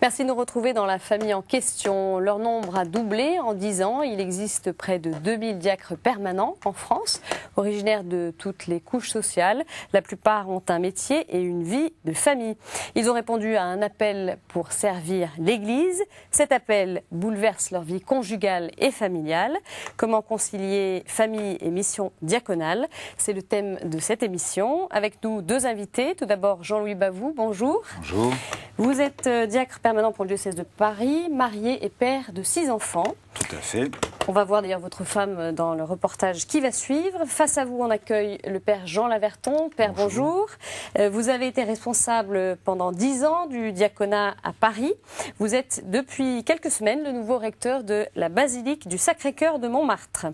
Merci de nous retrouver dans la famille en question. Leur nombre a doublé en 10 ans. Il existe près de 2000 diacres permanents en France, originaires de toutes les couches sociales. La plupart ont un métier et une vie de famille. Ils ont répondu à un appel pour servir l'Église. Cet appel bouleverse leur vie conjugale et familiale. Comment concilier famille et mission diaconale? C'est le thème de cette émission. Avec nous, deux invités. Tout d'abord, Jean-Louis Bavoux, bonjour. Bonjour. Vous êtes diacre permanent pour le diocèse de Paris, marié et père de 6 enfants. Tout à fait. On va voir d'ailleurs votre femme dans le reportage qui va suivre. Face à vous, on accueille le père Jean Laverton. Père, bonjour. Vous avez été responsable pendant 10 ans du diaconat à Paris. Vous êtes depuis quelques semaines le nouveau recteur de la basilique du Sacré-Cœur de Montmartre.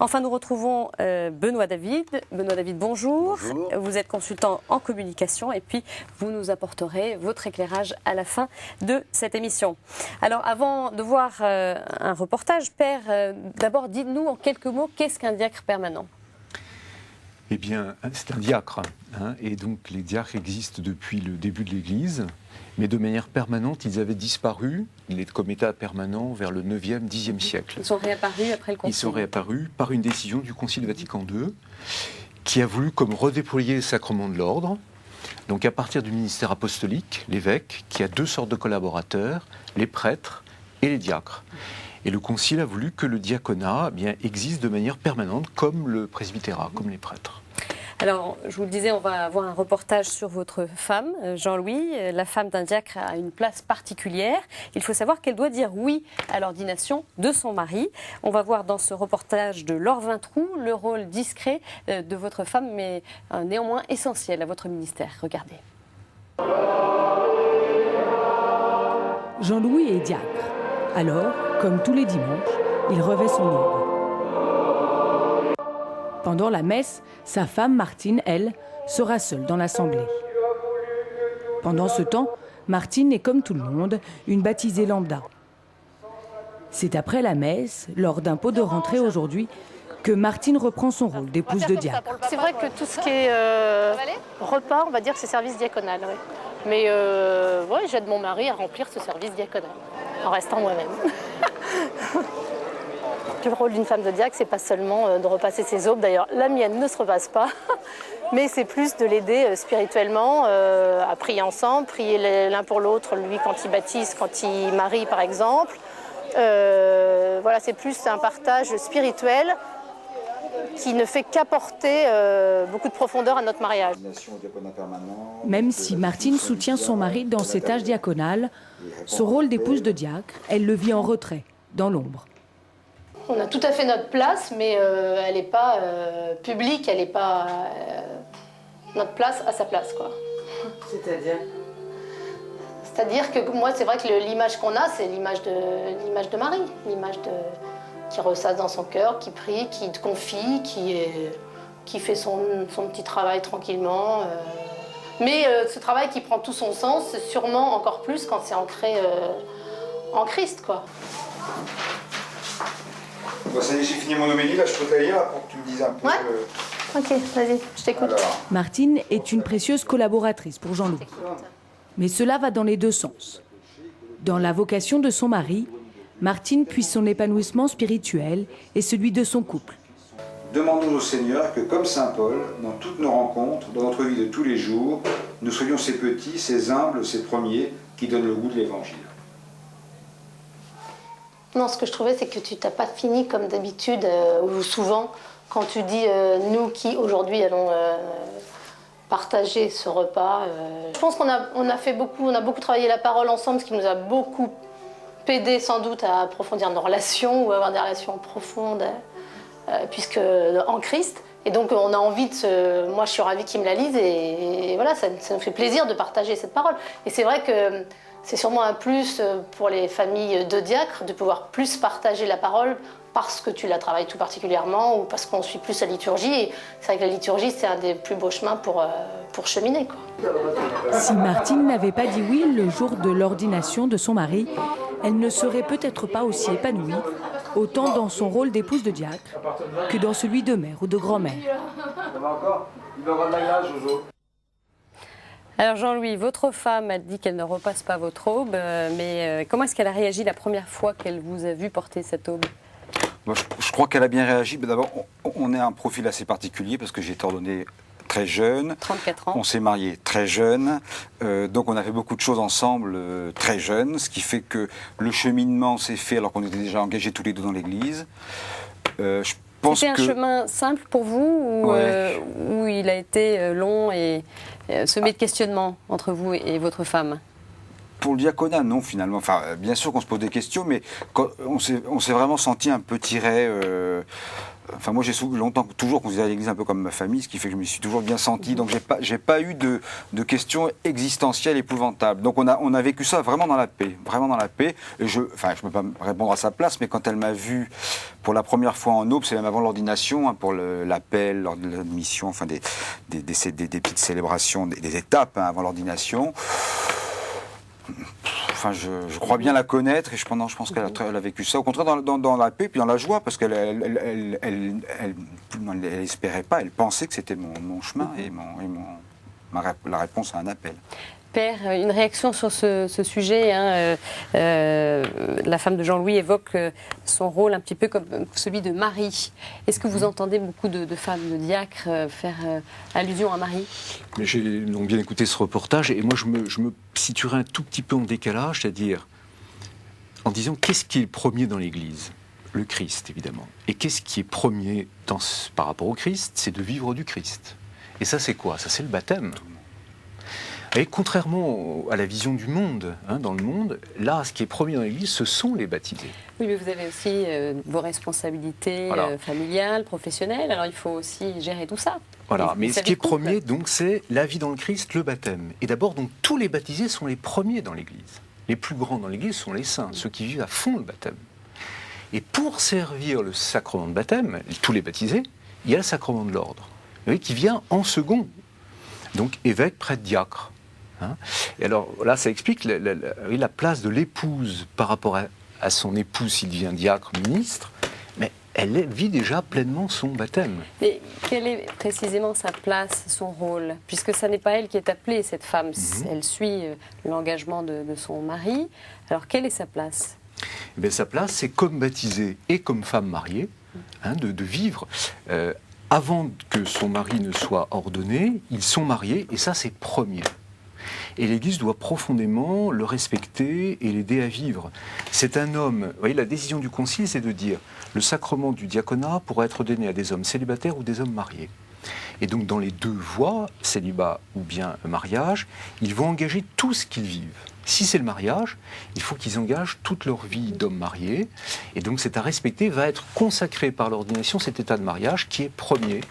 Enfin, nous retrouvons Benoît David. Benoît David, bonjour. Bonjour. Vous êtes consultant en communication et puis vous nous apporterez votre éclairage à la fin de cette émission. Alors, avant de voir un reportage, Père, d'abord, dites-nous en quelques mots, qu'est-ce qu'un diacre permanent? Eh bien, c'est un diacre, hein, et donc les diacres existent depuis le début de l'Église, mais de manière permanente, ils avaient disparu, comme état permanent, vers le 9e, 10e siècle. Ils sont réapparus après le Concile. Ils sont réapparus par une décision du Concile Vatican II, qui a voulu comme redéployer le sacrement de l'ordre. Donc à partir du ministère apostolique, l'évêque, qui a deux sortes de collaborateurs, les prêtres et les diacres. Et le Concile a voulu que le diaconat existe de manière permanente, comme le presbytérat, comme les prêtres. Alors, je vous le disais, on va avoir un reportage sur votre femme, Jean-Louis. La femme d'un diacre a une place particulière. Il faut savoir qu'elle doit dire oui à l'ordination de son mari. On va voir dans ce reportage de Laure Vintroux le rôle discret de votre femme, mais néanmoins essentiel à votre ministère. Regardez. Jean-Louis est diacre. Alors, comme tous les dimanches, il revêt son orgue. Pendant la messe, sa femme Martine, elle, sera seule dans l'assemblée. Pendant ce temps, Martine est comme tout le monde, une baptisée lambda. C'est après la messe, lors d'un pot de rentrée aujourd'hui, que Martine reprend son rôle d'épouse de diacre. C'est vrai que tout ce qui est repas, on va dire que c'est service diaconal. Ouais. Mais ouais, j'aide mon mari à remplir ce service diaconal, en restant moi-même. Le rôle d'une femme de diacre, c'est pas seulement de repasser ses aubes. D'ailleurs, la mienne ne se repasse pas, mais c'est plus de l'aider spirituellement, à prier ensemble, prier l'un pour l'autre, lui quand il baptise, quand il marie par exemple. Voilà, c'est plus un partage spirituel qui ne fait qu'apporter beaucoup de profondeur à notre mariage. Même si Martine soutient son mari dans ses tâches diaconales, son rôle d'épouse de diacre, elle le vit en retrait, dans l'ombre. On a tout à fait notre place, mais elle n'est pas publique, elle n'est pas notre place à sa place, quoi. C'est-à-dire? C'est-à-dire que moi, c'est vrai que l'image qu'on a, c'est l'image de Marie, l'image qui ressasse dans son cœur, qui prie, qui te confie, qui fait son petit travail tranquillement. Mais ce travail qui prend tout son sens, sûrement encore plus quand c'est ancré en Christ, quoi. Bon, ça y est, j'ai fini mon homélie, là je peux te la lire pour que tu me dises un peu... Ouais. Ok, vas-y, je t'écoute. Martine est une précieuse collaboratrice pour Jean-Louis. Mais cela va dans les deux sens. Dans la vocation de son mari, Martine puise son épanouissement spirituel et celui de son couple. Demandons au Seigneur que, comme saint Paul, dans toutes nos rencontres, dans notre vie de tous les jours, nous soyons ces petits, ces humbles, ces premiers qui donnent le goût de l'Évangile. Non, ce que je trouvais, c'est que tu n'as pas fini comme d'habitude, ou souvent, quand tu dis nous qui aujourd'hui allons partager ce repas. Je pense qu'on a beaucoup travaillé la parole ensemble, ce qui nous a beaucoup aidé sans doute à approfondir nos relations ou à avoir des relations profondes, puisque en Christ. Et donc on a envie de moi je suis ravie qu'il me la lise et voilà, ça nous fait plaisir de partager cette parole. Et c'est vrai que c'est sûrement un plus pour les familles de diacres de pouvoir plus partager la parole parce que tu la travailles tout particulièrement ou parce qu'on suit plus la liturgie. Et c'est vrai que la liturgie, c'est un des plus beaux chemins pour cheminer, quoi. Si Martine n'avait pas dit oui le jour de l'ordination de son mari, elle ne serait peut-être pas aussi épanouie, autant dans son rôle d'épouse de diacre que dans celui de mère ou de grand-mère. Ça va encore? Il va avoir de la glace, Jojo. Alors Jean-Louis, votre femme a dit qu'elle ne repasse pas votre aube, mais comment est-ce qu'elle a réagi la première fois qu'elle vous a vu porter cette aube? Je crois qu'elle a bien réagi. D'abord, on est un profil assez particulier parce que j'ai été ordonné très jeune. 34 ans. On s'est mariés très jeune. Donc on a fait beaucoup de choses ensemble très jeune, ce qui fait que le cheminement s'est fait alors qu'on était déjà engagés tous les deux dans l'église. C'était un chemin simple pour vous ou il a été long et semé de questionnements entre vous et votre femme? Pour le diaconat, non, finalement. Enfin, bien sûr qu'on se pose des questions, mais quand on s'est vraiment senti un peu tiré. Enfin, moi, j'ai longtemps, toujours considéré l'Église un peu comme ma famille, ce qui fait que je me suis toujours bien senti. Donc, j'ai pas eu de questions existentielles épouvantables. Donc, on a vécu ça vraiment dans la paix, vraiment dans la paix. Et je peux pas répondre à sa place, mais quand elle m'a vu pour la première fois en aube, c'est même avant l'ordination, hein, pour l'appel, l'admission, enfin des petites célébrations, des étapes hein, avant l'ordination. Enfin, je crois bien la connaître et je pense qu'elle a vécu ça. Au contraire, dans la paix puis dans la joie, parce qu'elle espérait pas, elle pensait que c'était mon chemin et la réponse à un appel. Père, une réaction sur ce sujet. Hein, la femme de Jean-Louis évoque son rôle un petit peu comme celui de Marie. Est-ce que vous entendez beaucoup de femmes, de diacres faire allusion à Marie? Mais j'ai donc bien écouté ce reportage et moi je me situerai un tout petit peu en décalage, c'est-à-dire en disant qu'est-ce qui est le premier dans l'Église? Le Christ, évidemment. Et qu'est-ce qui est premier par rapport au Christ? C'est de vivre du Christ. Et ça, c'est quoi? Ça, c'est le baptême. Et contrairement à la vision du monde, hein, dans le monde, là, ce qui est premier dans l'Église, ce sont les baptisés. Oui, mais vous avez aussi vos responsabilités familiales, professionnelles, alors il faut aussi gérer tout ça. Voilà, mais ce qui est premier, donc, c'est la vie dans le Christ, le baptême. Et d'abord, donc, tous les baptisés sont les premiers dans l'Église. Les plus grands dans l'Église sont les saints, ceux qui vivent à fond le baptême. Et pour servir le sacrement de baptême, tous les baptisés, il y a le sacrement de l'ordre, qui vient en second. Donc, évêque, prêtre, diacre. Hein, et alors là, ça explique la place de l'épouse par rapport à son époux s'il devient diacre, ministre, mais elle vit déjà pleinement son baptême. Et quelle est précisément sa place, son rôle? Puisque ça n'est pas elle qui est appelée, cette femme, elle suit l'engagement de son mari. Alors quelle est sa place? Eh bien, sa place, c'est comme baptisée et comme femme mariée, hein, de vivre. Avant que son mari ne soit ordonné, ils sont mariés, et ça, c'est premier. Et l'Église doit profondément le respecter et l'aider à vivre. C'est un homme, vous voyez, la décision du Concile, c'est de dire le sacrement du diaconat pourra être donné à des hommes célibataires ou des hommes mariés. Et donc dans les deux voies, célibat ou bien mariage, ils vont engager tout ce qu'ils vivent. Si c'est le mariage, il faut qu'ils engagent toute leur vie d'hommes mariés. Et donc c'est à respecter, va être consacré par l'ordination cet état de mariage qui est premier,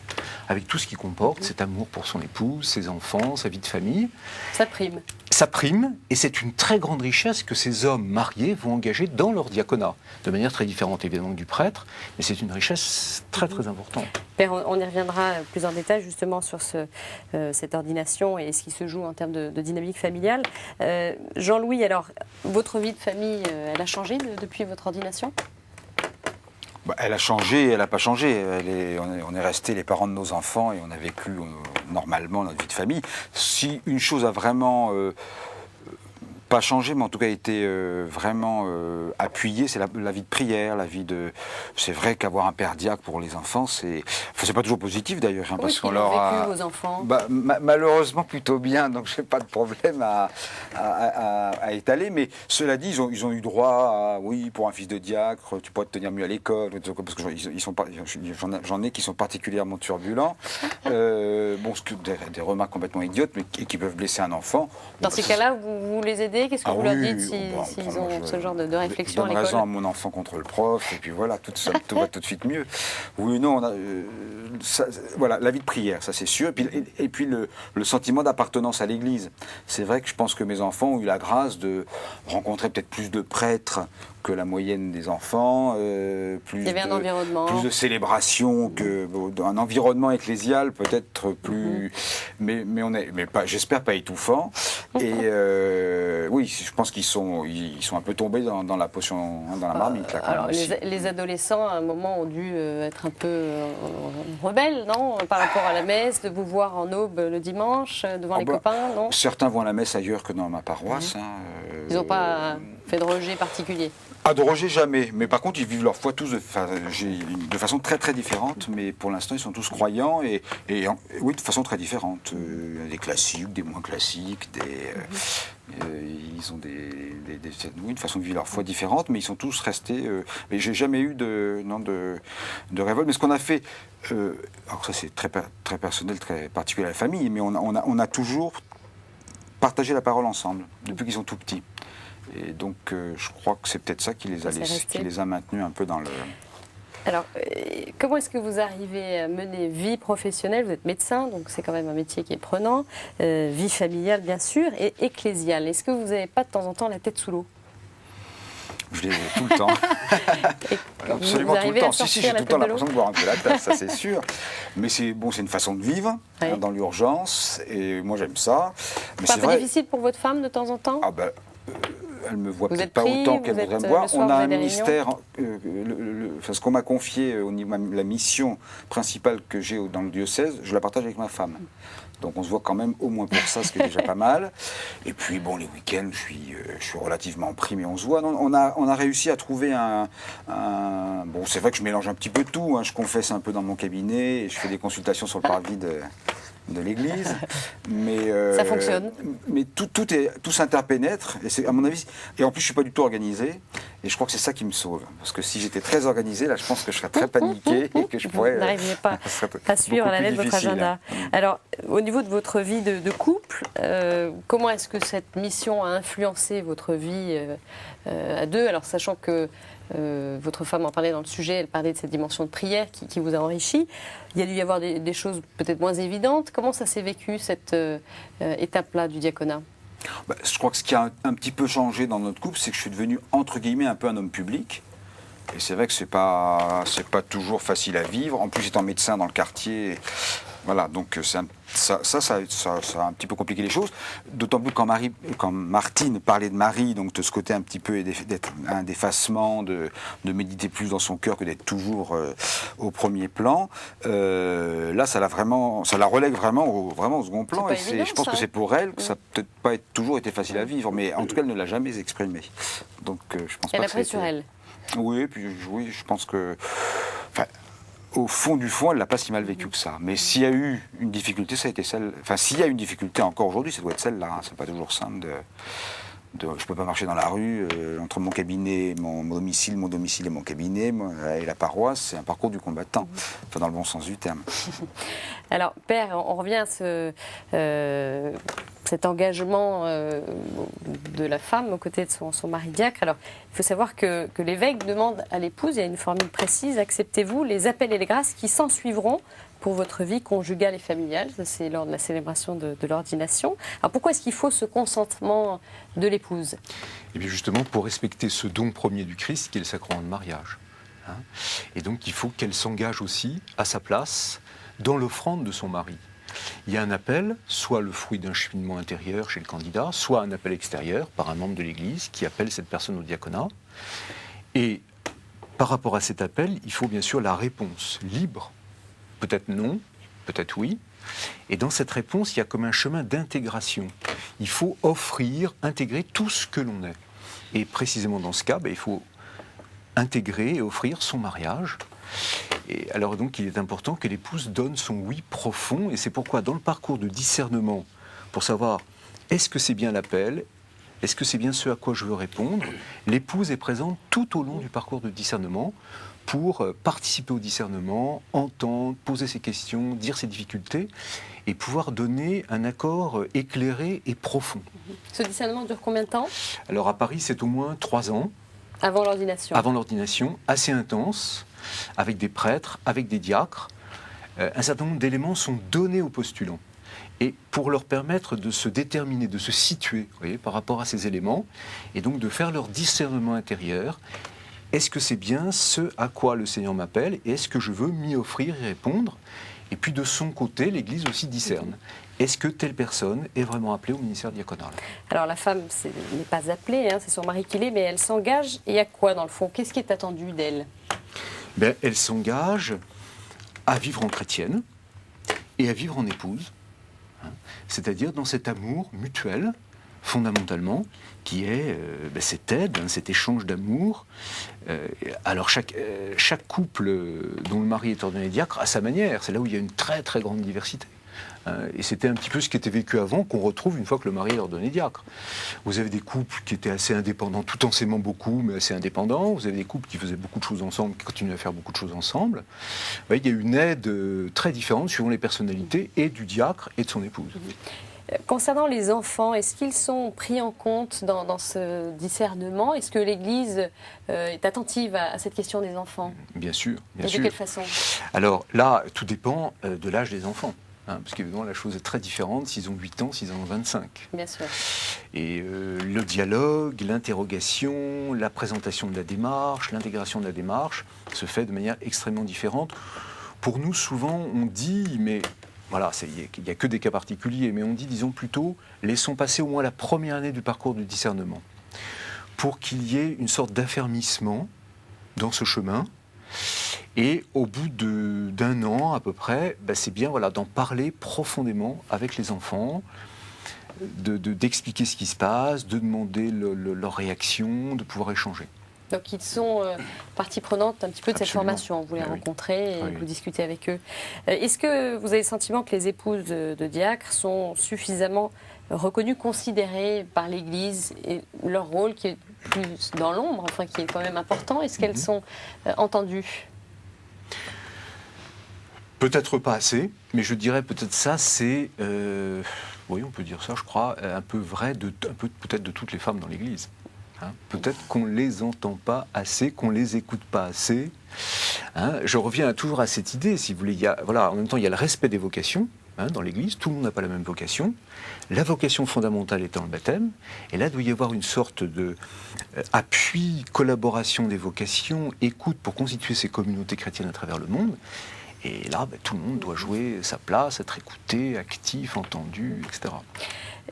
avec tout ce qui comporte, cet amour pour son épouse, ses enfants, sa vie de famille. Ça prime. Ça prime, et c'est une très grande richesse que ces hommes mariés vont engager dans leur diaconat, de manière très différente évidemment du prêtre, mais c'est une richesse très très importante. Père, on y reviendra plus en détail justement sur cette ordination et ce qui se joue en termes de dynamique familiale. Jean-Louis, alors, votre vie de famille, elle a changé depuis votre ordination ? Elle a changé, elle n'a pas changé. On est restés les parents de nos enfants et on a vécu normalement notre vie de famille. Si une chose a vraiment pas changé, mais en tout cas été vraiment appuyée, c'est la vie de prière, la vie de. C'est vrai qu'avoir un père diacre pour les enfants, c'est pas toujours positif d'ailleurs, hein, parce qu'on leur a vécu vos enfants. Malheureusement plutôt bien, donc j'ai pas de problème à étaler. Mais cela dit, ils ont eu droit à oui, pour un fils de diacre, tu pourrais te tenir mieux à l'école, parce que j'en ai qui sont particulièrement turbulents. Des remarques complètement idiotes, mais qui peuvent blesser un enfant. Dans ces cas-là, vous les aidez? Qu'est-ce que vous leur dites s'ils ont ce genre de réflexion à l'école? Je donne raison à mon enfant contre le prof, et puis voilà, tout va tout de suite mieux. Oui, non, voilà, la vie de prière, ça c'est sûr. Et puis le sentiment d'appartenance à l'Église. C'est vrai que je pense que mes enfants ont eu la grâce de rencontrer peut-être plus de prêtres que la moyenne des enfants, plus Il y avait un environnement. plus de célébration un environnement ecclésial peut-être plus, mais pas, j'espère pas étouffant. Et oui, je pense qu'ils sont un peu tombés dans la potion, dans la marmite. Là, Alors les adolescents à un moment ont dû être un peu rebelles, non, par rapport à la messe, de vous voir en aube le dimanche devant les copains, non? Certains vont à la messe ailleurs que dans ma paroisse. Ils n'ont pas fait de rejet particulier. Ah, de rejet jamais, mais par contre ils vivent leur foi tous de façon très très différente, mais pour l'instant ils sont tous croyants oui, de façon très différente. Des classiques, des moins classiques, ils ont oui, une façon de vivre leur foi différente, mais ils sont tous restés. Mais j'ai jamais eu de révolte. Mais ce qu'on a fait, alors ça c'est très très personnel, très particulier à la famille, mais on a toujours partagé la parole ensemble depuis qu'ils sont tout petits. Et donc, je crois que c'est peut-être ça qui les a maintenus un peu dans le... Alors, comment est-ce que vous arrivez à mener vie professionnelle? Vous êtes médecin, donc c'est quand même un métier qui est prenant. Vie familiale, bien sûr, et ecclésiale. Est-ce que vous n'avez pas de temps en temps la tête sous l'eau? Je l'ai tout le temps. Absolument tout le temps. Si, j'ai tout le temps l'impression de boire un peu la tasse, ça c'est sûr. Mais c'est une façon de vivre, dans l'urgence, et moi j'aime ça. Mais c'est un peu difficile pour votre femme de temps en temps? Elle me voit peut-être pas autant qu'elle voudrait me voir. On a un ministère, ce qu'on m'a confié au niveau de la mission principale que j'ai dans le diocèse, je la partage avec ma femme. Donc on se voit quand même au moins pour ça, ce qui est déjà pas mal. Et puis bon, les week-ends, je suis relativement pris, mais on se voit. Non, on a réussi à trouver bon, c'est vrai que je mélange un petit peu tout. Je confesse un peu dans mon cabinet et je fais des consultations sur le parvis de l'église, mais ça fonctionne. Mais tout s'interpénètre, et c'est à mon avis. Et en plus, je suis pas du tout organisé, et je crois que c'est ça qui me sauve, parce que si j'étais très organisé, là, je pense que je serais très paniqué et que je pourrais. Vous n'arrivez pas à suivre la lettre de votre agenda. Alors, au niveau de votre vie de couple, comment est-ce que cette mission a influencé votre vie à deux? Alors, sachant que votre femme en parlait dans le sujet, elle parlait de cette dimension de prière qui vous a enrichi. Il y a dû y avoir des choses peut-être moins évidentes. Comment ça s'est vécu, cette étape-là du diaconat? Je crois que ce qui a un petit peu changé dans notre couple, c'est que je suis devenu, entre guillemets, un peu un homme public. Et c'est vrai que c'est pas toujours facile à vivre. En plus, étant médecin dans le quartier, voilà, donc ça a un petit peu compliqué les choses. D'autant plus quand Martine parlait de Marie, donc de ce côté un petit peu un d'effacement, de méditer plus dans son cœur que d'être toujours au premier plan. Là, ça la relègue vraiment au second plan. Et évident, je pense que c'est pour elle que ça n'a peut-être pas toujours été facile à vivre, mais en tout cas, elle ne l'a jamais exprimé. Donc, je pense Elle a pris sur elle. Oui, je pense que... au fond du fond, elle l'a pas si mal vécu que ça. Mais s'il y a eu une difficulté, ça a été celle... Enfin, s'il y a une difficulté encore aujourd'hui, ça doit être celle-là. C'est pas toujours simple je peux pas marcher dans la rue, entre mon cabinet, mon domicile et mon cabinet, et la paroisse, c'est un parcours du combattant. Enfin, dans le bon sens du terme. Alors, Père, on revient à cet engagement de la femme aux côtés de son mari diacre. Alors, il faut savoir que l'évêque demande à l'épouse, il y a une formule précise, acceptez-vous les appels et les grâces qui s'en suivront pour votre vie conjugale et familiale. C'est lors de la célébration de l'ordination. Alors, pourquoi est-ce qu'il faut ce consentement de l'épouse? Et bien justement, pour respecter ce don premier du Christ, qui est le sacrement de mariage. Et donc, il faut qu'elle s'engage aussi à sa place dans l'offrande de son mari. Il y a un appel, soit le fruit d'un cheminement intérieur chez le candidat, soit un appel extérieur par un membre de l'Église qui appelle cette personne au diaconat. Et par rapport à cet appel, il faut bien sûr la réponse libre, peut-être non, peut-être oui. Et dans cette réponse, il y a comme un chemin d'intégration. Il faut intégrer tout ce que l'on est. Et précisément dans ce cas, il faut intégrer et offrir son mariage. Et alors donc il est important que l'épouse donne son oui profond, et c'est pourquoi dans le parcours de discernement, pour savoir est-ce que c'est bien l'appel, est-ce que c'est bien ce à quoi je veux répondre, l'épouse est présente tout au long du parcours de discernement pour participer au discernement, entendre, poser ses questions, dire ses difficultés, et pouvoir donner un accord éclairé et profond. Ce discernement dure combien de temps? Alors à Paris, c'est au moins 3 ans. Avant l'ordination? Avant l'ordination, assez intense, avec des prêtres, avec des diacres. Un certain nombre d'éléments sont donnés aux postulants. et pour leur permettre de se déterminer, de se situer, vous voyez, par rapport à ces éléments, et donc de faire leur discernement intérieur. Est-ce que c'est bien ce à quoi le Seigneur m'appelle, et est-ce que je veux m'y offrir et répondre? Et puis de son côté, l'Église aussi discerne. Est-ce que telle personne est vraiment appelée au ministère diaconal? Alors la femme n'est pas appelée, hein, c'est son mari qui l'est, mais elle s'engage, et à quoi dans le fond? Qu'est-ce qui est attendu d'elle? Elle s'engage à vivre en chrétienne et à vivre en épouse, hein, c'est-à-dire dans cet amour mutuel, fondamentalement, qui est cette aide, hein, cet échange d'amour. Alors chaque couple dont le mari est ordonné diacre a sa manière, c'est là où il y a une très très grande diversité. Et c'était un petit peu ce qui était vécu avant, qu'on retrouve une fois que le mari est ordonné diacre. Vous avez des couples qui étaient assez indépendants, tout en s'aimant beaucoup, mais assez indépendants. Vous avez des couples qui faisaient beaucoup de choses ensemble, qui continuent à faire beaucoup de choses ensemble. Il y a une aide très différente suivant les personnalités, et du diacre et de son épouse. Concernant les enfants, est-ce qu'ils sont pris en compte dans ce discernement? Est-ce que l'Église est attentive à cette question des enfants? Bien sûr, bien et sûr. de quelle façon? Alors là, tout dépend de l'âge des enfants. Hein, parce qu'évidemment, la chose est très différente s'ils ont 8 ans, s'ils en ont 25. Bien sûr. Et le dialogue, l'interrogation, la présentation de la démarche, l'intégration de la démarche se fait de manière extrêmement différente. Pour nous, souvent, on dit, mais voilà, il n'y a que des cas particuliers, mais on dit, disons plutôt, laissons passer au moins la première année du parcours du discernement, pour qu'il y ait une sorte d'affermissement dans ce chemin. Et au bout d'un an à peu près, c'est bien d'en parler profondément avec les enfants, d'expliquer ce qui se passe, de demander leur réaction, de pouvoir échanger. Donc ils sont partie prenante un petit peu de cette formation. Vous les rencontrez et vous discutez avec eux. Est-ce que vous avez le sentiment que les épouses de diacres sont suffisamment reconnues, considérées par l'Église, et leur rôle qui est plus dans l'ombre, enfin qui est quand même important, est-ce qu'elles sont entendues? Peut-être pas assez, mais je dirais peut-être ça, c'est, oui, on peut dire ça, je crois, un peu vrai, peut-être de toutes les femmes dans l'Église. Hein, peut-être qu'on ne les entend pas assez, qu'on ne les écoute pas assez. Hein, je reviens toujours à cette idée, si vous voulez. En même temps, il y a le respect des vocations. Hein, dans l'Église, tout le monde n'a pas la même vocation. La vocation fondamentale étant le baptême, et là, il doit y avoir une sorte d'appui, collaboration des vocations, écoute pour constituer ces communautés chrétiennes à travers le monde. Et là, tout le monde doit jouer sa place, être écouté, actif, entendu, etc.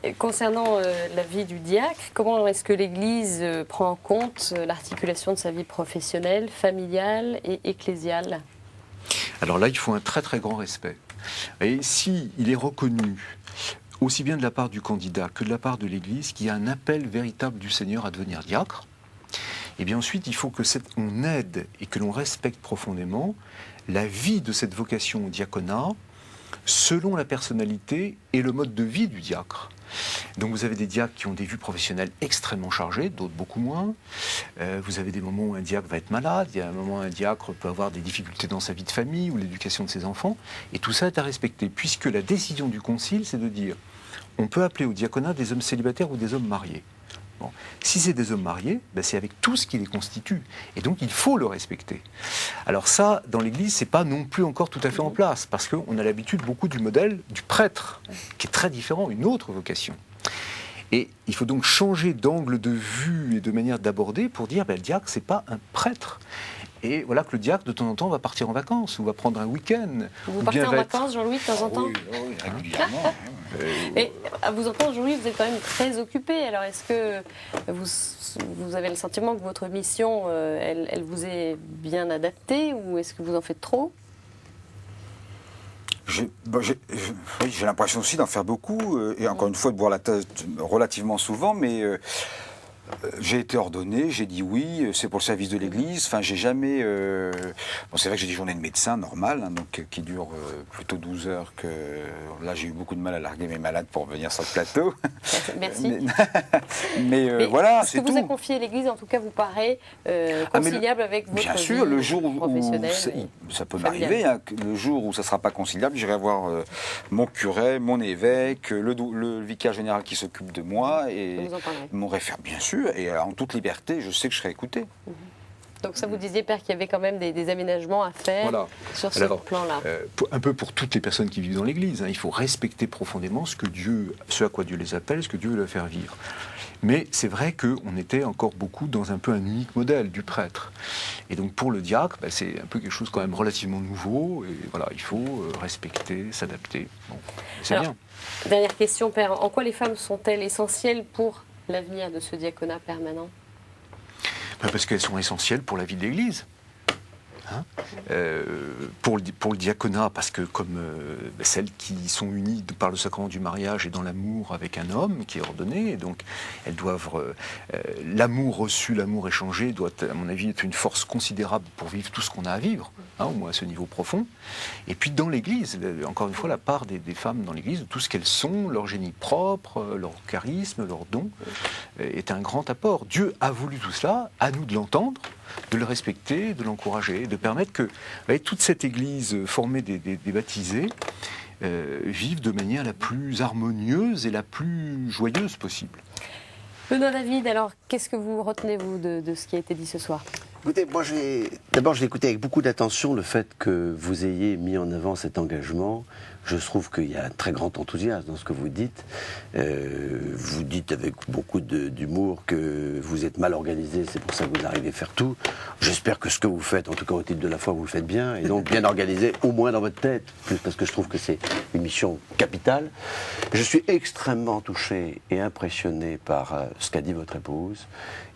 Et concernant la vie du diacre, comment est-ce que l'Église prend en compte l'articulation de sa vie professionnelle, familiale et ecclésiale? Alors là, il faut un très très grand respect. Et s'il est reconnu, aussi bien de la part du candidat que de la part de l'Église, qu'il y a un appel véritable du Seigneur à devenir diacre, et bien ensuite, il faut qu'on aide et que l'on respecte profondément la vie de cette vocation au diaconat selon la personnalité et le mode de vie du diacre. Donc vous avez des diacres qui ont des vies professionnelles extrêmement chargées, d'autres beaucoup moins. Vous avez des moments où un diacre va être malade, il y a un moment où un diacre peut avoir des difficultés dans sa vie de famille ou l'éducation de ses enfants, et tout ça est à respecter, puisque la décision du concile, c'est de dire on peut appeler au diaconat des hommes célibataires ou des hommes mariés. Bon. Si c'est des hommes mariés, c'est avec tout ce qui les constitue. Et donc, il faut le respecter. Alors ça, dans l'Église, c'est pas non plus encore tout à fait en place, parce qu'on a l'habitude beaucoup du modèle du prêtre, qui est très différent, une autre vocation. Et il faut donc changer d'angle de vue et de manière d'aborder pour dire, le diacre, c'est pas un prêtre. Et voilà que le diacre, de temps en temps, va partir en vacances, ou va prendre un week-end. Vous partez en vacances, Jean-Louis, de temps en temps? Oui, régulièrement. Et à vous entendre, Jean-Louis, vous êtes quand même très occupé. Alors, est-ce que vous avez le sentiment que votre mission, elle vous est bien adaptée, ou est-ce que vous en faites trop? J'ai l'impression aussi d'en faire beaucoup, et encore une fois de boire la tasse relativement souvent, mais j'ai été ordonné, j'ai dit oui, c'est pour le service de l'Église. Enfin, j'ai jamais. Bon, c'est vrai que j'ai des journées de médecin normales, hein, donc qui durent plutôt 12 heures. Là, j'ai eu beaucoup de mal à larguer mes malades pour venir sur le plateau. Merci. mais voilà, c'est tout. Ce que vous a confié l'Église, en tout cas, vous paraît conciliable avec votre bien sûr, le jour où ça peut m'arriver, hein, le jour où ça ne sera pas conciliable, j'irai voir mon curé, mon évêque, le vicaire général qui s'occupe de moi et mon référent, bien sûr. Et en toute liberté, je sais que je serai écouté. Donc ça, vous disiez, Père, qu'il y avait quand même des aménagements à faire sur ce plan-là. Un peu pour toutes les personnes qui vivent dans l'Église, il faut respecter profondément ce à quoi Dieu les appelle, ce que Dieu veut leur faire vivre. Mais c'est vrai qu'on était encore beaucoup dans un peu un unique modèle du prêtre. Et donc pour le diacre, c'est un peu quelque chose quand même relativement nouveau. Et voilà, il faut respecter, s'adapter. Bon, c'est bien. Dernière question, Père. En quoi les femmes sont-elles essentielles pour l'avenir de ce diaconat permanent ? Parce qu'elles sont essentielles pour la vie de l'Église. Pour le diaconat, parce que comme celles qui sont unies par le sacrement du mariage et dans l'amour avec un homme qui est ordonné, donc elles doivent l'amour reçu, l'amour échangé doit, à mon avis, être une force considérable pour vivre tout ce qu'on a à vivre, au moins à ce niveau profond. Et puis dans l'Église, encore une fois, la part des femmes dans l'Église, tout ce qu'elles sont, leur génie propre, leur charisme, leur don, est un grand apport. Dieu a voulu tout cela, à nous de l'entendre, de le respecter, de l'encourager, de permettre que toute cette Église formée des baptisés vive de manière la plus harmonieuse et la plus joyeuse possible. Benoît David, alors qu'est-ce que vous retenez, vous, de ce qui a été dit ce soir ? Écoutez, moi, d'abord, j'ai écouté avec beaucoup d'attention le fait que vous ayez mis en avant cet engagement. Je trouve qu'il y a un très grand enthousiasme dans ce que vous dites. Vous dites avec beaucoup d'humour que vous êtes mal organisé, c'est pour ça que vous arrivez à faire tout. J'espère que ce que vous faites, en tout cas au titre de la foi, vous le faites bien, et donc bien organisé, au moins dans votre tête, parce que je trouve que c'est une mission capitale. Je suis extrêmement touché et impressionné par ce qu'a dit votre épouse.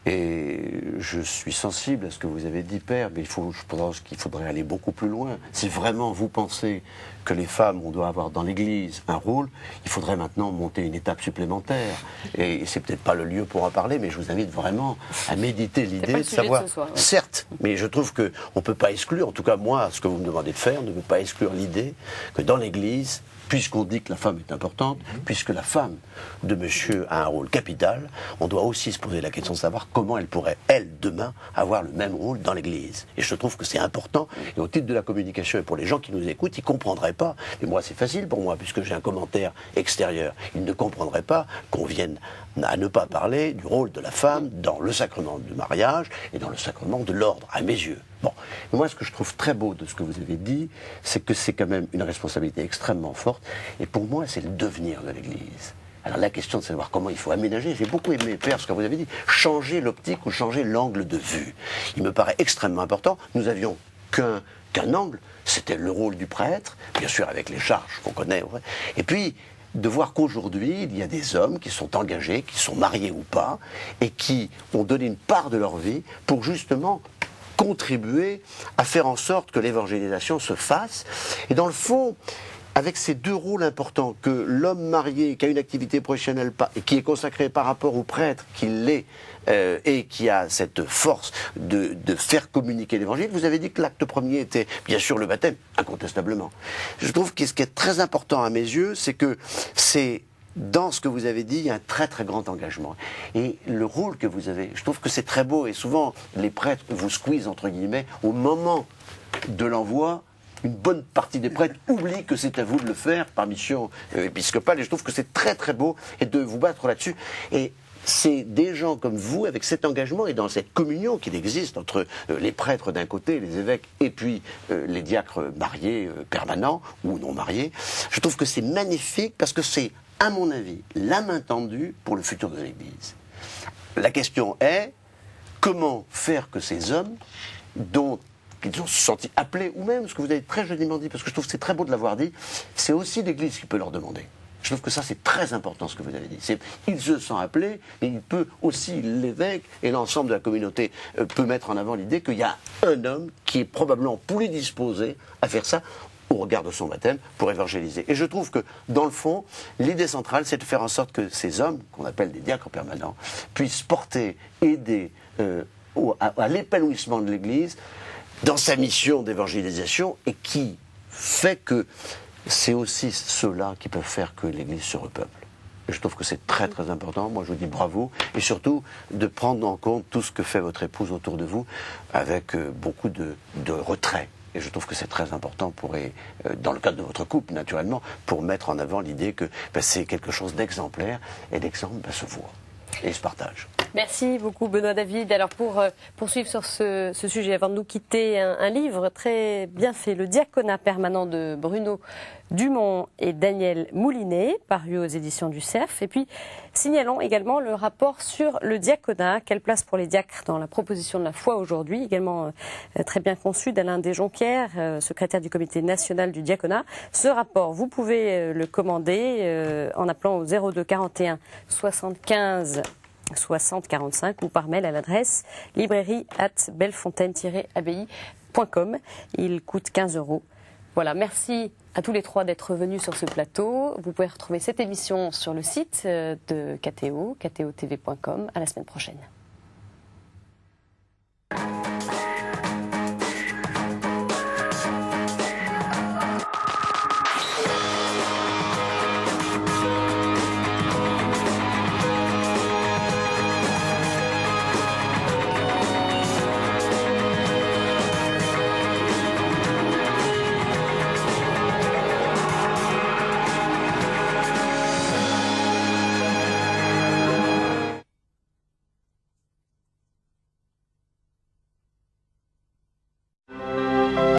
Et je suis sensible à ce que vous avez dit, Père, mais je pense qu'il faudrait aller beaucoup plus loin. Si vraiment vous pensez que les femmes, on doit avoir dans l'Église un rôle, il faudrait maintenant monter une étape supplémentaire. Et c'est peut-être pas le lieu pour en parler, mais je vous invite vraiment à méditer l'idée de savoir. Certes, mais je trouve qu'on ne peut pas exclure, en tout cas moi, ce que vous me demandez de faire, ne peut pas exclure l'idée que dans l'Église, puisqu'on dit que la femme est importante, puisque la femme de monsieur a un rôle capital, on doit aussi se poser la question de savoir comment elle pourrait, elle, demain, avoir le même rôle dans l'Église. Et je trouve que c'est important. Et au titre de la communication, et pour les gens qui nous écoutent, ils ne comprendraient pas. Et moi, c'est facile pour moi, puisque j'ai un commentaire extérieur. Ils ne comprendraient pas qu'on vienne à ne pas parler du rôle de la femme dans le sacrement du mariage et dans le sacrement de l'ordre, à mes yeux. Bon. Mais moi, ce que je trouve très beau de ce que vous avez dit, c'est que c'est quand même une responsabilité extrêmement forte. Et pour moi, c'est le devenir de l'Église. Alors la question de savoir comment il faut aménager, j'ai beaucoup aimé, Père, ce que vous avez dit, changer l'optique ou changer l'angle de vue. Il me paraît extrêmement important. Nous avions qu'un angle, c'était le rôle du prêtre, bien sûr avec les charges qu'on connaît. Ouais. Et puis, de voir qu'aujourd'hui, il y a des hommes qui sont engagés, qui sont mariés ou pas, et qui ont donné une part de leur vie pour justement contribuer à faire en sorte que l'évangélisation se fasse. Et dans le fond, avec ces deux rôles importants, que l'homme marié qui a une activité professionnelle et qui est consacré par rapport au prêtre qui l'est et qui a cette force de faire communiquer l'évangile, vous avez dit que l'acte premier était bien sûr le baptême, incontestablement. Je trouve que ce qui est très important à mes yeux, c'est que c'est dans ce que vous avez dit, il y a un très très grand engagement. Et le rôle que vous avez, je trouve que c'est très beau, et souvent les prêtres vous squeezent entre guillemets au moment de l'envoi. Une bonne partie des prêtres oublient que c'est à vous de le faire par mission épiscopale, et je trouve que c'est très très beau et de vous battre là-dessus. Et c'est des gens comme vous, avec cet engagement et dans cette communion qu'il existe entre les prêtres d'un côté, les évêques, et puis les diacres mariés, permanents ou non mariés. Je trouve que c'est magnifique parce que c'est, à mon avis, la main tendue pour le futur de l'Église. La question est, comment faire que ces hommes, dont ils ont se senti appelés, ou même ce que vous avez très joliment dit, parce que je trouve que c'est très beau de l'avoir dit, c'est aussi l'Église qui peut leur demander. Je trouve que ça, c'est très important ce que vous avez dit. Ils se sentent appelés, mais il peut aussi, l'évêque et l'ensemble de la communauté peut mettre en avant l'idée qu'il y a un homme qui est probablement plus disposé à faire ça au regard de son baptême pour évangéliser. Et je trouve que, dans le fond, l'idée centrale, c'est de faire en sorte que ces hommes, qu'on appelle des diacres permanents, puissent porter, aider à l'épanouissement de l'Église dans sa mission d'évangélisation, et qui fait que c'est aussi ceux-là qui peuvent faire que l'Église se repeuple. Et je trouve que c'est très très important. Moi je vous dis bravo, et surtout de prendre en compte tout ce que fait votre épouse autour de vous avec beaucoup de retrait. Et je trouve que c'est très important dans le cadre de votre couple naturellement, pour mettre en avant l'idée que c'est quelque chose d'exemplaire, et l'exemple se voit et se partage. Merci beaucoup Benoît David. Alors pour poursuivre sur ce sujet, avant de nous quitter, un livre très bien fait, Le Diaconat permanent de Bruno Dumont et Daniel Moulinet, paru aux éditions du Cerf. Et puis signalons également le rapport sur le diaconat, quelle place pour les diacres dans la proposition de la foi aujourd'hui, également très bien conçu d'Alain Desjonquières, secrétaire du comité national du diaconat. Ce rapport, vous pouvez le commander en appelant au 02 41 75 60 45 ou par mail à l'adresse librairie@bellefontaine-abbaye.com. Il coûte 15 €. Voilà, merci à tous les trois d'être venus sur ce plateau. Vous pouvez retrouver cette émission sur le site de KTO, ktotv.com. À la semaine prochaine.